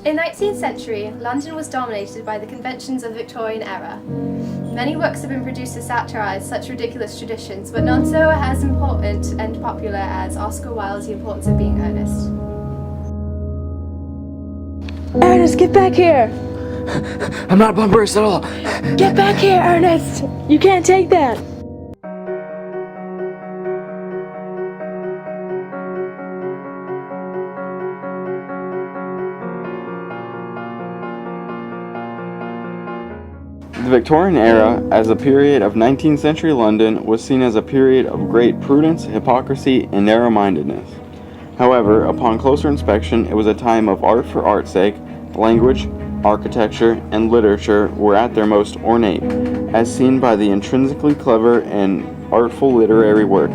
In the 19th century, London was dominated by the conventions of the Victorian era. Many works have been produced to satirise such ridiculous traditions, but none so as important and popular as Oscar Wilde's The Importance of Being Earnest. Ernest, get back here! I'm not Bumpers at all. Get back here, Ernest! You can't take that! The Victorian era, as a period of 19th century London, was seen as a period of great prudence, hypocrisy, and narrow-mindedness. However, upon closer inspection, it was a time of art for art's sake. Language, architecture, and literature were at their most ornate, as seen by the intrinsically clever and artful literary work,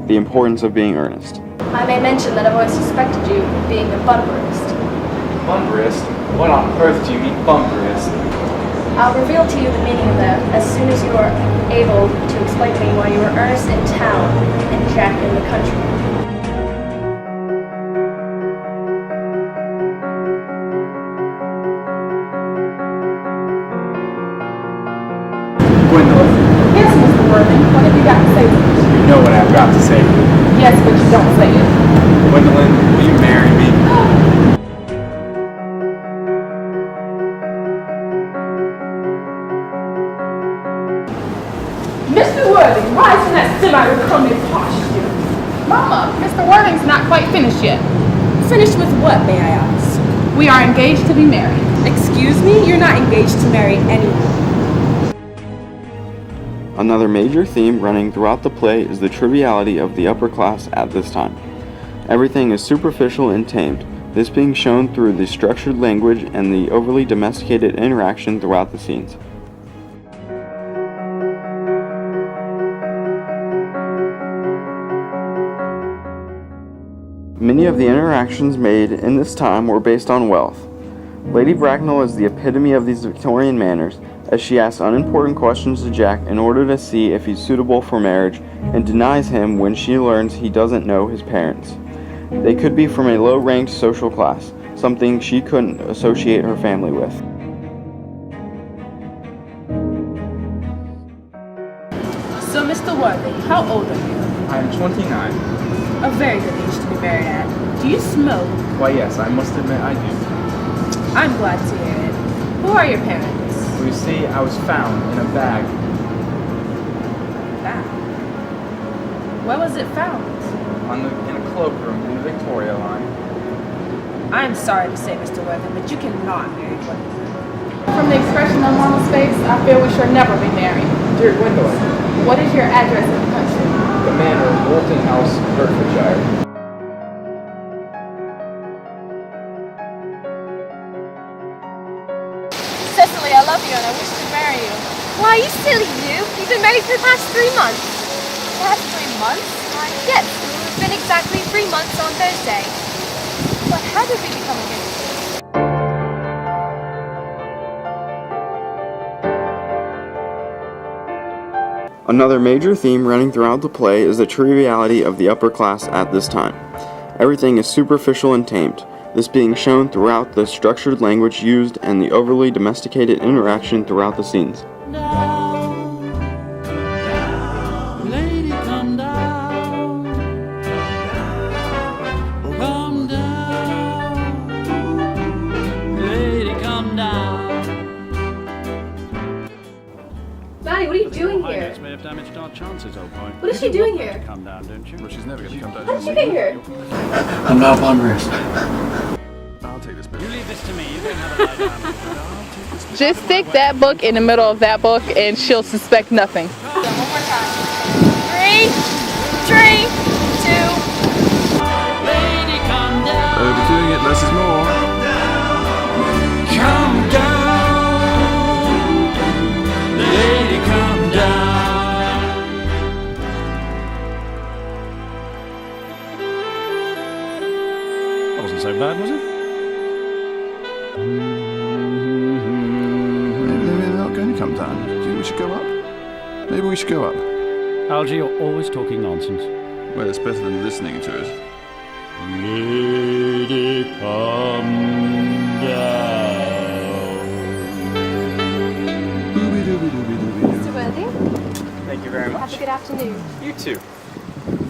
The Importance of Being Earnest. I may mention that I've always suspected you of being a bumperist. Bumperist? What on earth do you mean bumperist? I'll reveal to you the meaning of that as soon as you are able to explain to me why you were Ernest in town and Jack in the country. Gwendolyn, Yes, Mr. Worthing, what have you got to say to me? you know what I've got to say. Yes, but you don't say it. Gwendolyn, will you marry me? Mr. Worthing, rise from that semi-recumbent posture. Mama, Mr. Worthing's not quite finished yet. Finished with what, may I ask? We are engaged to be married. Excuse me? You're not engaged to marry anyone. Another major theme running throughout the play is the triviality of the upper class at this time. Everything is superficial and tamed, this being shown through the structured language and the overly domesticated interaction throughout the scenes. Many of the interactions made in this time were based on wealth. Lady Bracknell is the epitome of these Victorian manners, as she asks unimportant questions to Jack in order to see if he's suitable for marriage, and denies him when she learns he doesn't know his parents. They could be from a low-ranked social class, something she couldn't associate her family with. So, Mr. Worthing, how old are you? I am 29. A very good age to be married at. Do you smoke? Why yes, I must admit I do. I'm glad to hear it. Who are your parents? Well, you see, I was found in a bag. That. Where was it found? In a cloakroom in the Victoria line. I'm sorry to say, Mr. Worthing, but you cannot marry Gwendolyn. From the expression on Mama's face, I feel we should never be married. Dear Gwendolyn, What is your address in the country? the manor, Bolton House, Hertfordshire. Cecily, I love you and I wish to marry you. Why, you silly you? You've been married for the past 3 months. Past 3 months? Yes, it's been exactly 3 months on Thursday. But how did we become engaged? Another major theme running throughout the play is the triviality of the upper class at this time. Everything is superficial and tamed, this being shown throughout the structured language used and the overly domesticated interaction throughout the scenes. Lady, come down. Come down. Lady, come down. Maddie, what are you doing here? Highnotes may have damaged our chances, old boy. What is she doing here? Come down, don't you? Well, she's never going to come down. How did you get here? I'm not Bumpers. I'll take this bit. You leave this to me. You don't have a lie down. I'll take this bit. Just stick that book in the middle of that book and she'll suspect nothing. One more time. 3, 2. Lady, come down. Overdoing it, less is more. Come down. Lady, come down. That wasn't so bad, was it? Maybe they're not going to come down. Do you think we should go up? Maybe we should go up. Algie, you're always talking nonsense. Well, it's better than listening to it. Lady, come down. Thank you very Have much. a good afternoon. You too.